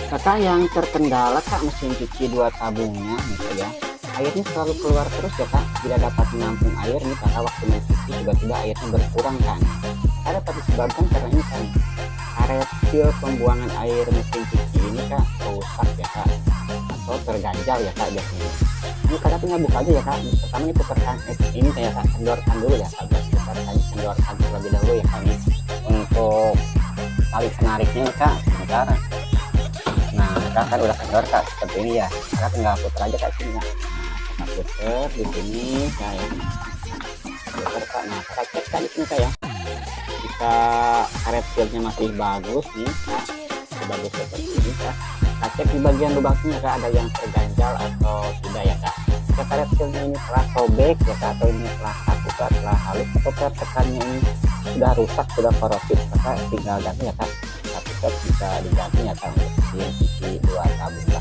Kakak yang terkendala kak mesin cuci dua tabungnya gitu ya. Airnya selalu keluar terus ya kak, tidak dapat menampung air nih karena waktu mencuci tiba-tiba airnya berkurang kan. Ada dapat disebabkan karena ini kan karet seal pembuangan air mesin cuci ini kak rusak ya kak, atau terganjal ya kak biasanya. Ini kakak tinggal buka aja ya kak. Pertama ini putarkan ini kayak kak, kendorkan dulu ya kak, kendorkan terlebih dahulu ya kak nih untuk tali penariknya ya kak sebentar. Nah kakak kan udah kendor kak seperti ini ya, kakak tinggal putar aja kak sini kak. Nah, kakak putar di sini ya, putar kak. Nah kakak cek kak di sini kak ya, jika karet sealnya masih bagus nih kak, bagus seperti ini kak, kita cek di bagian lubangnya kak ada yang terganjal atau tidak ya kak. Jika karet sealnya ini telah sobek ya kak, atau ini telah kaku kak, telah halus atau tekannya ini sudah rusak, sudah korosif, kakak tinggal ganti ya kak. Tapi bisa diganti ya kak untuk mesin cuci dua tabung